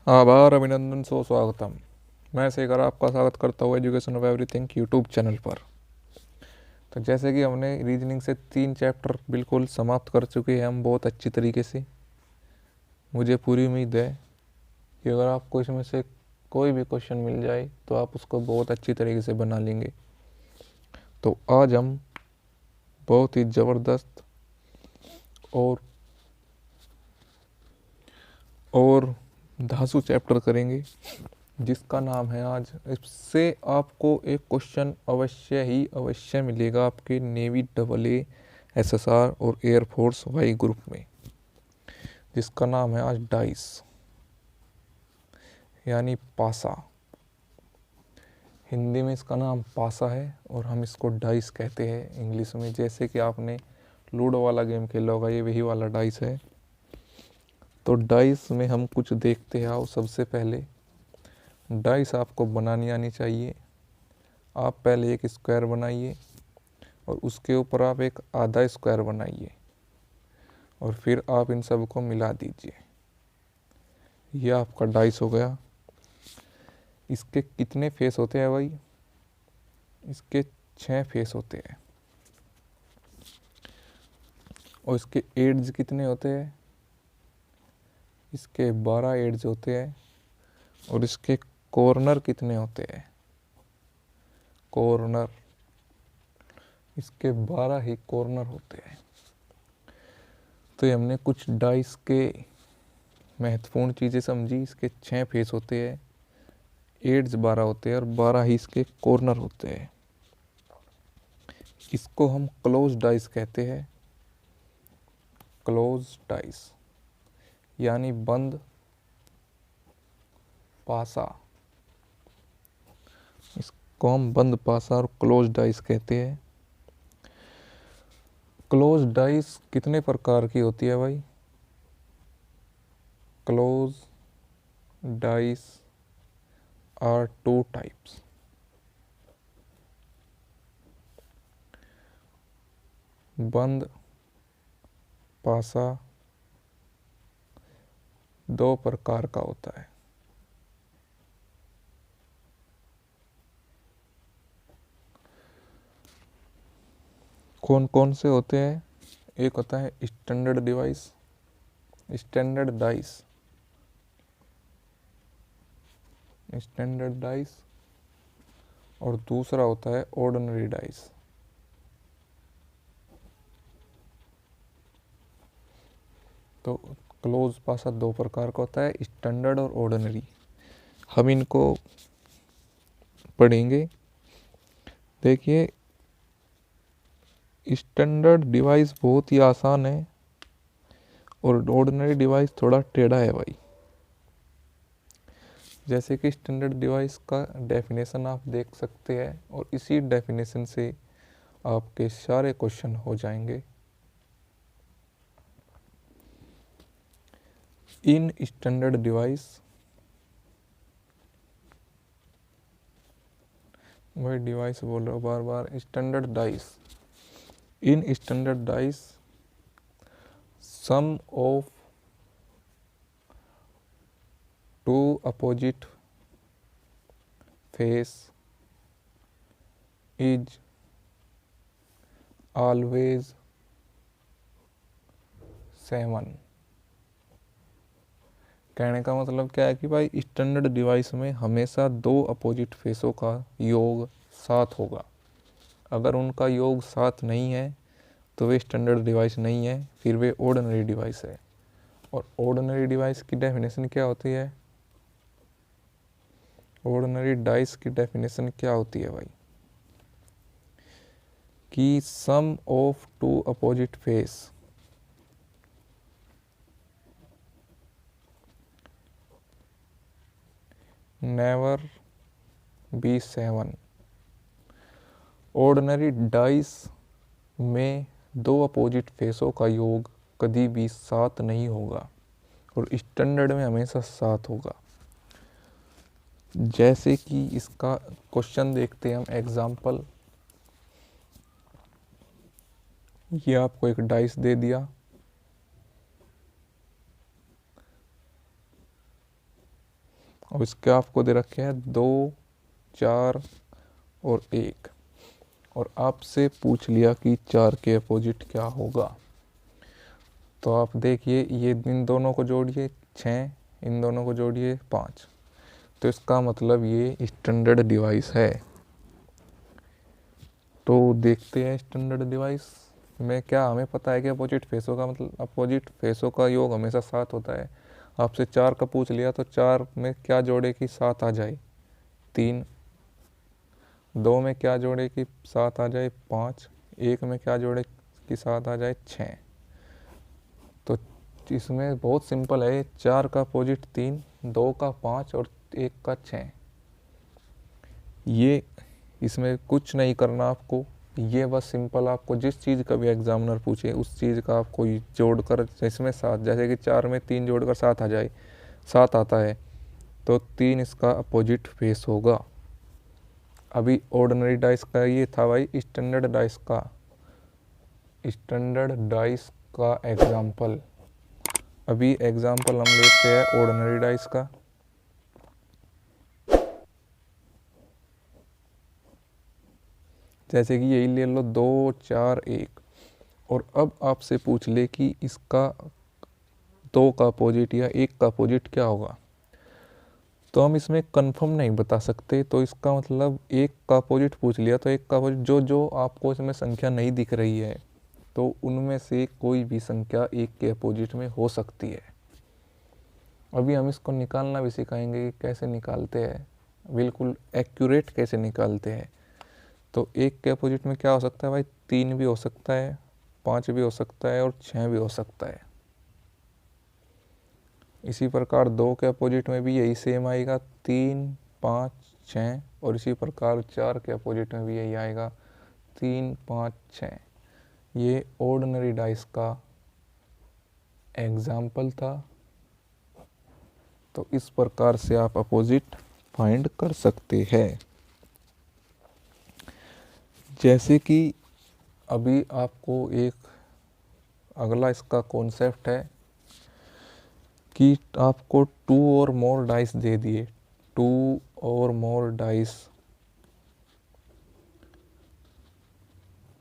आभार अभिनंदन सो स्वागतम। मैं शेखर आपका स्वागत करता हूँ education of everything YouTube channel पर। तो जैसे कि हमने रीजनिंग से 3 चैप्टर बिल्कुल समाप्त कर चुके हैं हम बहुत अच्छी तरीके से। मुझे पूरी उम्मीद है कि अगर आपको इसमें से कोई भी क्वेश्चन मिल जाए तो आप उसको बहुत अच्छी तरीके से बना लेंगे। तो आज हम बहुत ही ज़बरदस्त और धांसू चैप्टर करेंगे जिसका नाम है आज। इससे आपको एक क्वेश्चन अवश्य मिलेगा आपके नेवी AA SSR और एयरफोर्स वाई ग्रुप में, जिसका नाम है आज डाइस यानी पासा। हिंदी में इसका नाम पासा है और हम इसको डाइस कहते हैं इंग्लिश में। जैसे कि आपने लूडो वाला गेम खेला होगा, ये वही वाला डाइस है। तो डाइस में हम कुछ देखते हैं। आओ, सबसे पहले डाइस आपको बनानी आनी चाहिए। आप पहले एक स्क्वायर बनाइए और उसके ऊपर आप एक आधा स्क्वायर बनाइए और फिर आप इन सब को मिला दीजिए। यह आपका डाइस हो गया। इसके कितने फेस होते हैं भाई? इसके 6 फेस होते हैं। और इसके एड्स कितने होते हैं? इसके 12 एड्स होते हैं। और इसके कॉर्नर कितने होते हैं? कॉर्नर, इसके 12 ही कॉर्नर होते हैं। तो ये हमने कुछ डाइस के महत्वपूर्ण चीज़ें समझी। इसके 6 फेस होते हैं, एड्स 12 होते हैं और 12 ही इसके कॉर्नर होते हैं। इसको हम क्लोज डाइस कहते हैं। क्लोज डाइस यानी बंद पासा। इसको हम बंद पासा और क्लोज डाइस कहते हैं। क्लोज डाइस कितने प्रकार की होती है भाई? Close dice are 2 types. बंद पासा 2 प्रकार का होता है। कौन कौन से होते हैं? एक होता है standard device, standard dice, standard dice, और दूसरा होता है ऑर्डिनरी डाइस। तो क्लोज पासा 2 प्रकार का होता है, स्टैंडर्ड और ऑर्डिनरी। हम इनको पढ़ेंगे। देखिए, स्टैंडर्ड डिवाइस बहुत ही आसान है और ऑर्डिनरी डिवाइस थोड़ा टेढ़ा है भाई। जैसे कि स्टैंडर्ड डिवाइस का डेफिनेशन आप देख सकते हैं और इसी डेफिनेशन से आपके सारे क्वेश्चन हो जाएंगे। इन स्टैंडर्ड डिवाइस, वही डिवाइस बोल रहा हूँ बार बार, standard dice. In standard dice sum of 2 opposite face is always 7। कहने का मतलब क्या है कि भाई स्टैंडर्ड डिवाइस में हमेशा 2 अपोजिट फेसों का योग 7 होगा। अगर उनका योग 7 नहीं है तो वे स्टैंडर्ड डिवाइस नहीं है, फिर वे ऑर्डिनरी डिवाइस है। और ऑर्डिनरी डिवाइस की डेफिनेशन क्या होती है? ऑर्डिनरी डाइस की डेफिनेशन क्या होती है भाई? कि sum of 2 opposite face never be 7। Ordinary dice में 2 अपोजिट फेसों का योग कभी भी 7 नहीं होगा और स्टैंडर्ड में हमेशा 7 होगा। जैसे कि इसका क्वेश्चन देखते हैं हम, एग्जाम्पल। ये आपको एक डाइस दे दिया, और इसके आपको दे रखे हैं 2, 4 और 1, और आपसे पूछ लिया कि 4 के अपोजिट क्या होगा। तो आप देखिए, ये इन दोनों को जोड़िए 6, इन दोनों को जोड़िए 5, तो इसका मतलब ये स्टैंडर्ड डिवाइस है। तो देखते हैं स्टैंडर्ड डिवाइस में क्या हमें पता है कि अपोजिट फेसों का मतलब अपोजिट फेसों का योग हमेशा 7 होता है। आपसे 4 का पूछ लिया तो 4 में क्या जोड़े कि 7 आ जाए 3, 2 में क्या जोड़े कि 7 आ जाए 5, 1 में क्या जोड़े कि 7 आ जाए 6। तो इसमें बहुत सिंपल है, 4 का अपोजिट 3, 2 का 5 और 1 का 6। ये इसमें कुछ नहीं करना आपको, ये बस सिंपल आपको जिस चीज़ का भी एग्जामिनर पूछे उस चीज़ का आपको जोड़कर, इसमें 7, जैसे कि 4 में 3 जोड़कर 7 आ जाए, 7 आता है तो 3 इसका अपोजिट फेस होगा। अभी ऑर्डिनरी डाइस का ये था भाई, स्टैंडर्ड डाइस का एग्जाम्पल। अभी एग्जाम्पल हम लेते हैं ऑर्डिनरी डाइस का। जैसे कि यही ले लो 2, 4, 1, और अब आपसे पूछ ले कि इसका 2 का अपोजिट या 1 का अपोजिट क्या होगा, तो हम इसमें कंफर्म नहीं बता सकते। तो इसका मतलब 1 का अपोजिट पूछ लिया तो 1 का अपोजिट जो जो आपको इसमें संख्या नहीं दिख रही है तो उनमें से कोई भी संख्या 1 के अपोजिट में हो सकती है। अभी हम इसको निकालना भी सिखाएंगे कि कैसे निकालते हैं, बिल्कुल एक्यूरेट कैसे निकालते हैं। तो 1 के अपोजिट में क्या हो सकता है भाई, 3 भी हो सकता है, 5 भी हो सकता है और 6 भी हो सकता है। इसी प्रकार 2 के अपोजिट में भी यही सेम आएगा, 3, 5, 6, और इसी प्रकार 4 के अपोजिट में भी यही आएगा, 3, 5, 6। ये ऑर्डिनरी डाइस का एग्जाम्पल था। तो इस प्रकार से आप अपोजिट फाइंड कर सकते हैं। जैसे कि अभी आपको एक अगला इसका कॉन्सेप्ट है कि आपको 2 और मोर डाइस दे दिए, 2 और मोर डाइस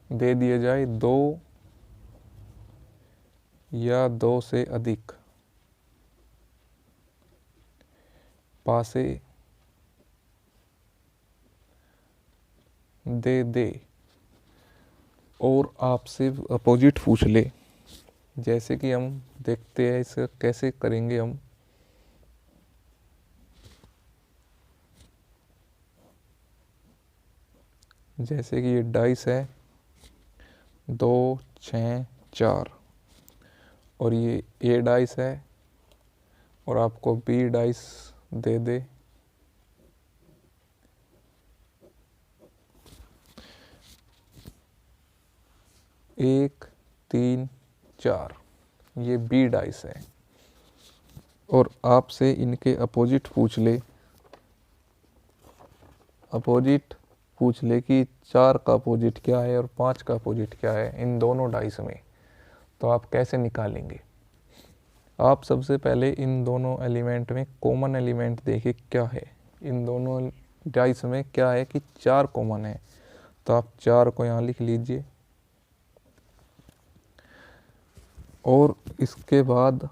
दे दिए जाए, 2 या 2 से अधिक पासे दे दे और आपसे अपोजिट पूछ ले। जैसे कि हम देखते हैं इसे कैसे करेंगे हम। जैसे कि ये डाइस है 2, 6, 4, और ये ए डाइस है और आपको बी डाइस दे दे, एक, 3, 4, ये बी डाइस है, और आपसे इनके अपोजिट पूछ ले कि 4 का अपोजिट क्या है और 5 का अपोजिट क्या है इन दोनों डाइस में। तो आप कैसे निकालेंगे? आप सबसे पहले इन दोनों एलिमेंट में कॉमन एलिमेंट देखिए क्या है। इन दोनों डाइस में क्या है कि 4 कॉमन है, तो आप 4 को यहाँ लिख लीजिए। और इसके बाद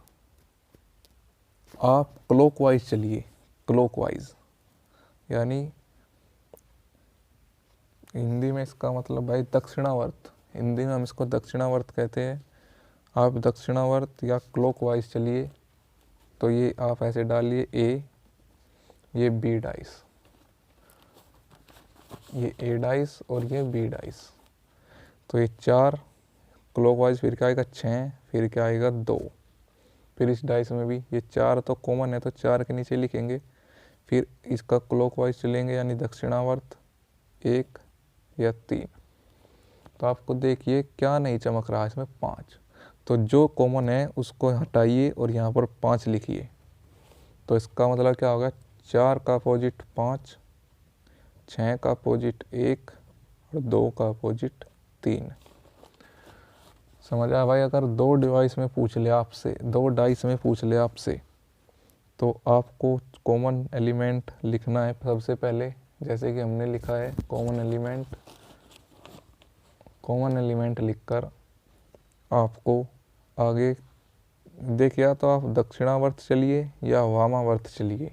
आप क्लॉकवाइज चलिए, क्लॉकवाइज यानी हिंदी में इसका मतलब भाई दक्षिणावर्त, हिंदी में हम इसको दक्षिणावर्त कहते हैं। आप दक्षिणावर्त या क्लॉकवाइज चलिए। तो ये आप ऐसे डालिए ए, ये बी डाइस, ये ए डाइस और ये बी डाइस। तो ये 4 क्लॉकवाइज, फिर क्या आएगा 6, फिर क्या आएगा 2। फिर इस डाइस में भी ये 4 तो कॉमन है तो 4 के नीचे लिखेंगे। फिर इसका क्लॉकवाइज चलेंगे यानी दक्षिणावर्त 1 या 3। तो आपको देखिए क्या नहीं चमक रहा इसमें 5। तो जो कॉमन है उसको हटाइए और यहाँ पर 5 लिखिए। तो इसका मतलब क्या होगा, 4 का अपोजिट 5, 6 का अपोजिट 1 और 2 का अपोजिट 3। समझ आया भाई? अगर 2 डिवाइस में पूछ ले आपसे, 2 डाइस में पूछ ले आपसे तो आपको कॉमन एलिमेंट लिखना है सबसे पहले, जैसे कि हमने लिखा है कॉमन एलिमेंट लिखकर आपको आगे देखिए, या तो आप दक्षिणावर्त चलिए या वामावर्त चलिए,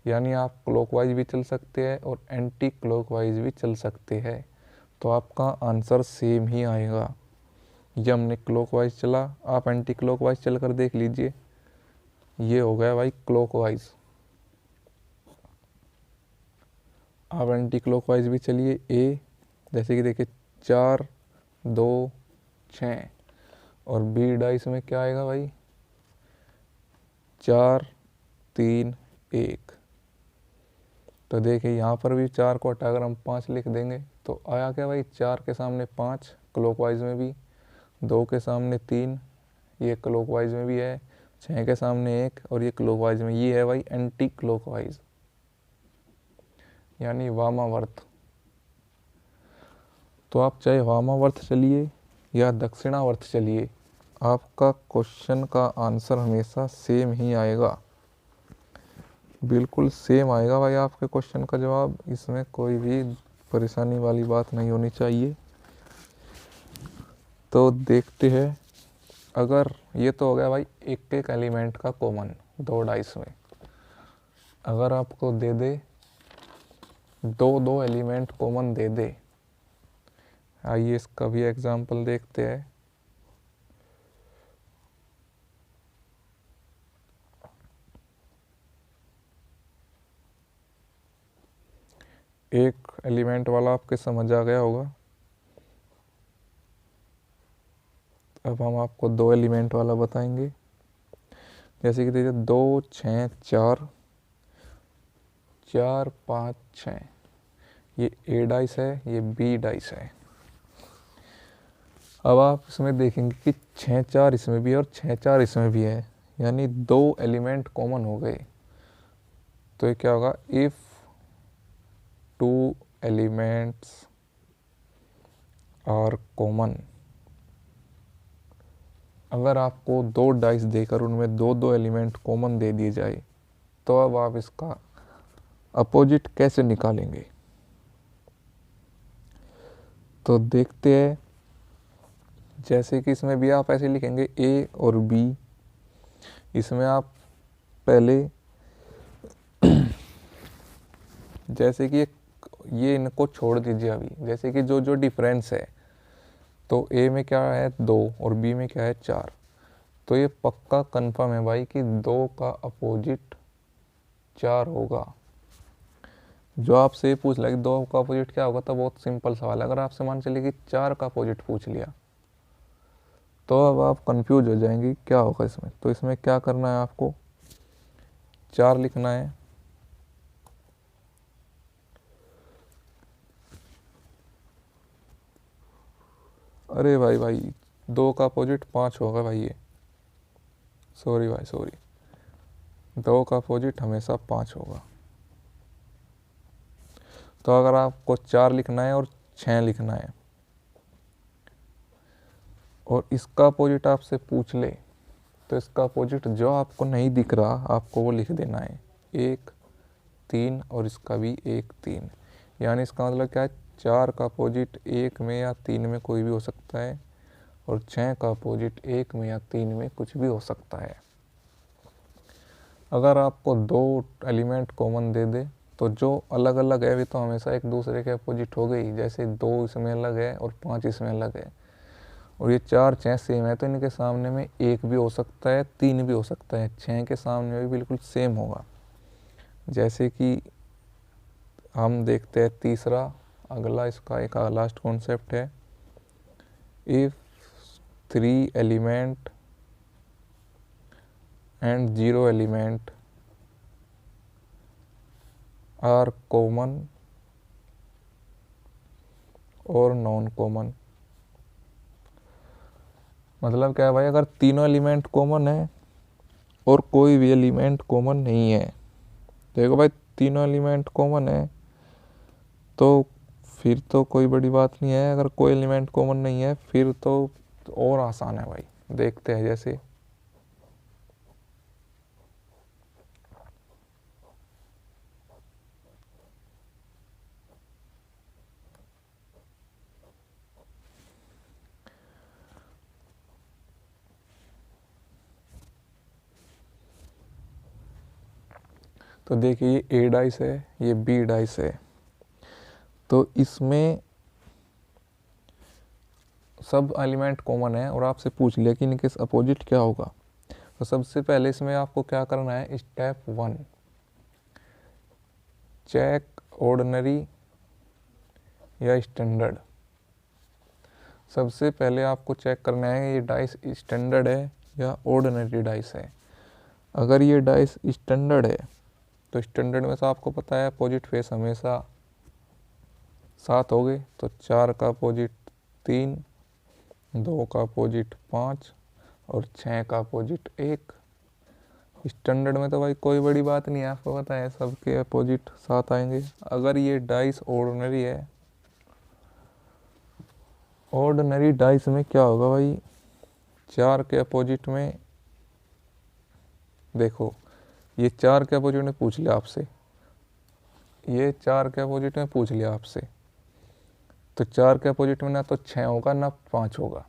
यानी आप क्लॉकवाइज भी चल सकते हैं और एंटी क्लॉकवाइज भी चल सकते हैं, तो आपका आंसर सेम ही आएगा। ये हमने क्लॉकवाइज चला, आप एंटी क्लॉकवाइज चल कर देख लीजिए, ये हो गया भाई क्लॉकवाइज। आप एंटी क्लॉकवाइज भी चलिए, ए जैसे कि देखिए 4 2 6, और बी डाइस में क्या आएगा भाई 4 3 1। तो देखिए यहाँ पर भी 4 को हटाकर हम 5 लिख देंगे, तो आया क्या भाई 4 के सामने 5 क्लॉकवाइज में भी, 2 के सामने 3 ये क्लॉकवाइज में भी है, 6 के सामने 1 और ये क्लॉकवाइज में, ये है भाई एंटी क्लॉकवाइज यानी वामावर्त। तो आप चाहे वामावर्त चलिए या दक्षिणावर्त चलिए, आपका क्वेश्चन का आंसर हमेशा सेम ही आएगा, बिल्कुल सेम आएगा भाई आपके क्वेश्चन का जवाब। इसमें कोई भी परेशानी वाली बात नहीं होनी चाहिए। तो देखते हैं, अगर ये तो हो गया भाई एक एक एलिमेंट का कॉमन 2 डाइस में, अगर आपको दे दे 2 एलिमेंट कॉमन दे दे, आइए इसका भी एग्जांपल देखते हैं। एक एलिमेंट वाला आपके समझ आ गया होगा, अब हम आपको 2 एलिमेंट वाला बताएंगे। जैसे कि देखिए 2 6 4 4 5 6, ये ए डाइस है, ये बी डाइस है। अब आप इसमें देखेंगे कि 6 4 इसमें भी है और 6 4 इसमें भी है, यानी 2 एलिमेंट कॉमन हो गए। तो ये क्या होगा, इफ 2 एलिमेंट्स आर कॉमन, अगर आपको 2 डाइस देकर उनमें 2 एलिमेंट कॉमन दे दिए जाए, तो अब आप इसका अपोजिट कैसे निकालेंगे। तो देखते हैं, जैसे कि इसमें भी आप ऐसे लिखेंगे ए और बी, इसमें आप पहले जैसे कि ये इनको छोड़ दीजिए अभी, जैसे कि जो जो डिफरेंस है, तो ए में क्या है 2 और बी में क्या है 4, तो ये पक्का कंफर्म है भाई कि 2 का अपोजिट 4 होगा। जो आपसे ये पूछ लिया कि 2 का अपोजिट क्या होगा, तो बहुत सिंपल सवाल है। अगर आपसे मान चलिए कि 4 का अपोजिट पूछ लिया, तो अब आप कंफ्यूज हो जाएंगे क्या होगा इसमें। तो इसमें क्या करना है, आपको 4 लिखना है, अरे भाई 2 का अपोजिट 5 होगा भाई, ये सॉरी भाई सॉरी, 2 का अपोजिट हमेशा 5 होगा। तो अगर आपको 4 लिखना है और 6 लिखना है, और इसका अपोजिट आपसे पूछ ले, तो इसका अपोजिट जो आपको नहीं दिख रहा आपको वो लिख देना है, 1 3, और इसका भी 1 3, यानी इसका मतलब क्या है 4 का अपोजिट 1 में या 3 में कोई भी हो सकता है, और 6 का अपोजिट 1 में या 3 में कुछ भी हो सकता है। अगर आपको 2 एलिमेंट कॉमन दे दे, तो जो अलग अलग है वे तो हमेशा एक दूसरे के अपोजिट हो गई, जैसे 2 इसमें अलग है और 5 इसमें अलग है, और ये 4 6 सेम है, तो इनके सामने में 1 भी हो सकता है 3 भी हो सकता है, 6 के सामने भी बिल्कुल सेम होगा। जैसे कि हम देखते हैं तीसरा, अगला इसका एक लास्ट कॉन्सेप्ट है, if 3 element and 0 element are common और नॉन कॉमन। मतलब क्या है भाई, अगर तीनों एलिमेंट कॉमन है और कोई भी एलिमेंट कॉमन नहीं है, देखो भाई तीनों एलिमेंट कॉमन है तो फिर तो कोई बड़ी बात नहीं है, अगर कोई एलिमेंट कॉमन नहीं है फिर तो और आसान है भाई। देखते हैं, जैसे तो देखिए ये ए डाइस है, ये बी डाइस है, तो इसमें सब एलिमेंट कॉमन है और आपसे पूछ लिया कि इनके अपोजिट क्या होगा। तो सबसे पहले इसमें आपको क्या करना है, स्टेप 1 चेक ऑर्डिनरी या स्टैंडर्ड। सबसे पहले आपको चेक करना है ये डाइस स्टैंडर्ड है या ऑर्डिनरी डाइस है। अगर ये डाइस स्टैंडर्ड है तो स्टैंडर्ड में तो आपको पता है अपोजिट फेस हमेशा 7 हो गए, तो 4 का अपोजिट 3, 2 का अपोजिट 5 और 6 का अपोजिट 1। स्टैंडर्ड में तो भाई कोई बड़ी बात नहीं है, आपको पता है सबके अपोजिट 7 आएंगे। अगर ये डाइस ऑर्डिनरी है, ऑर्डिनरी डाइस में क्या होगा भाई, 4 के अपोजिट में देखो, ये 4 के अपोजिट में पूछ लिया आपसे, ये 4 के अपोजिट में पूछ लिया आपसे, तो 4 के अपोजिट में ना तो 6 होगा ना 5 होगा,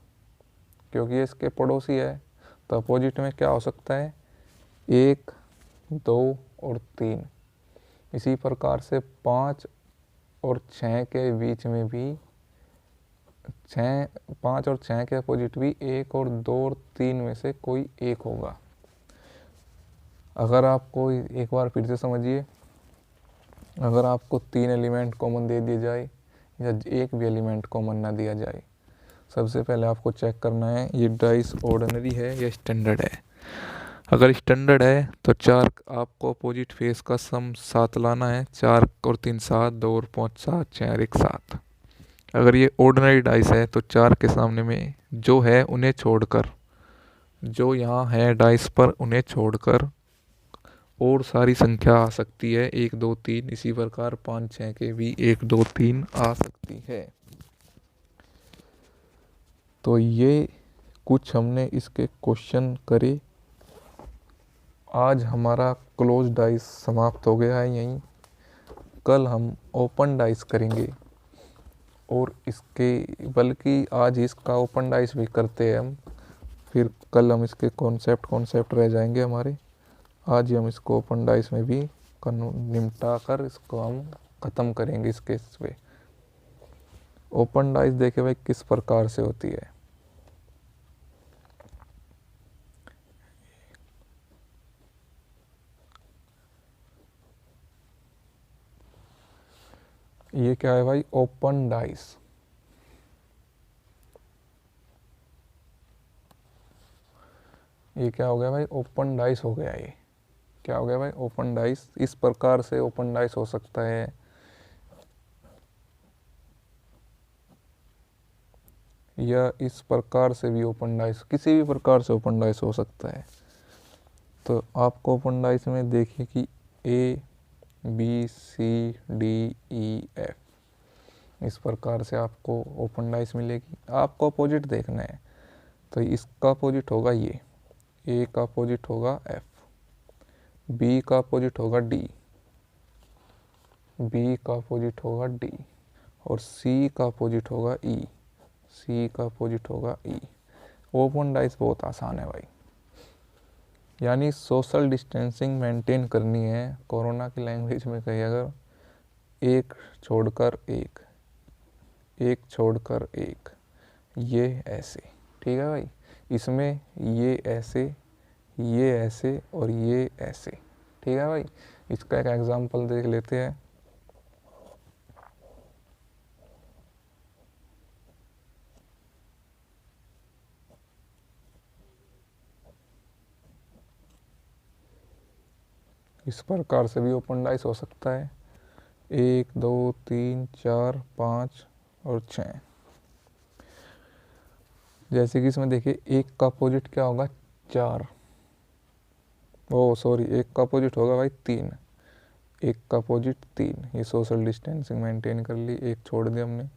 क्योंकि ये इसके पड़ोसी है। तो अपोजिट में क्या हो सकता है, 1, 2 और 3। इसी प्रकार से 5 और 6 के बीच में भी 5 और 6 के अपोजिट भी 1 और 2 और 3 में से कोई एक होगा। अगर आपको एक बार फिर से समझिए, अगर आपको 3 एलिमेंट कॉमन दे दिए जाए या एक भी एलिमेंट कॉमन ना दिया जाए, सबसे पहले आपको चेक करना है ये डाइस ऑर्डिनरी है या स्टैंडर्ड है। अगर स्टैंडर्ड है तो 4 आपको अपोजिट फेस का सम 7 लाना है, 4 और 3 7, 2 और 5 7, 6 और 1 7। अगर ये ऑर्डिनरी डाइस है तो 4 के सामने में जो है उन्हें छोड़कर, जो यहाँ है डाइस पर उन्हें छोड़कर और सारी संख्या आ सकती है, 1 2 3। इसी प्रकार 5 6 के भी 1 2 3 आ सकती है। तो ये कुछ हमने इसके क्वेश्चन करे। आज हमारा क्लोज डाइस समाप्त हो गया है यहीं। कल हम ओपन डाइस करेंगे और इसके बल्कि आज इसका ओपन डाइस भी करते हैं हम, फिर कल हम इसके कॉन्सेप्ट रह जाएंगे हमारे। आज ही हम इसको ओपन डाइस में भी निपटा कर इसको हम ख़त्म करेंगे इस केस पे। ओपन डाइस देखे भाई किस प्रकार से होती है। ये क्या है भाई, ओपन डाइस। ये क्या हो गया भाई, ओपन डाइस हो गया। ये क्या हो गया भाई, ओपन डाइस। इस प्रकार से ओपन डाइस हो सकता है, या इस प्रकार से भी ओपन डाइस, किसी भी प्रकार से ओपन डाइस हो सकता है। तो आपको ओपन डाइस में देखिए कि A B C D E F, इस प्रकार से आपको ओपन डाइस मिलेगी। आपको अपोजिट देखना है, तो इसका अपोजिट होगा ये, A का अपोजिट होगा F, B का अपोजिट होगा D, B का अपोजिट होगा D और C का अपोजिट होगा E, C का अपोजिट होगा E। ओपन डाइस बहुत आसान है भाई, यानी सोशल डिस्टेंसिंग मेंटेन करनी है। कोरोना की लैंग्वेज में कहिए अगर, एक छोड़कर एक, एक छोड़कर एक, ये ऐसे, ठीक है भाई। इसमें ये ऐसे, ये ऐसे और ये ऐसे, ठीक है भाई। इसका एक एग्जांपल देख लेते हैं। इस प्रकार से भी ओपन डाइस हो सकता है, 1 2 3 4 5 और 6। जैसे कि इसमें देखिए, एक का अपोजिट क्या होगा, 4, ओ सॉरी, एक का अपोजिट होगा भाई 3, एक का अपोजिट 3। ये सोशल डिस्टेंसिंग मेंटेन कर ली, एक छोड़ दिया हमने।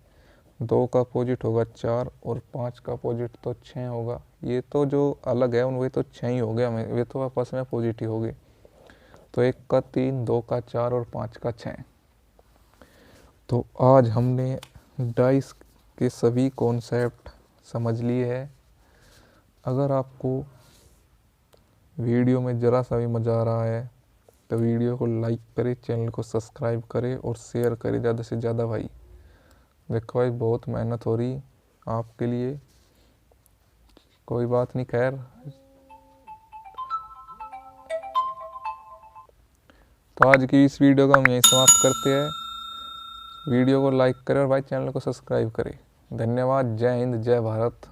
2 का अपोजिट होगा 4 और 5 का अपोजिट तो 6 होगा। ये तो जो अलग है उनके तो 6 ही हो गया, हमें वे तो आपस में अपोजिट ही हो गए। तो 1 का 3, 2 का 4 और 5 का 6। तो आज हमने डाइस के सभी कॉन्सेप्ट समझ लिए है। अगर आपको वीडियो में ज़रा सा भी मज़ा आ रहा है तो वीडियो को लाइक करें, चैनल को सब्सक्राइब करें और शेयर करें ज़्यादा से ज़्यादा भाई। देखो भाई बहुत मेहनत हो रही आपके लिए, कोई बात नहीं। खैर तो आज की इस वीडियो को हम यहीं समाप्त करते हैं। वीडियो को लाइक करें और भाई चैनल को सब्सक्राइब करें। धन्यवाद। जय हिंद, जय भारत।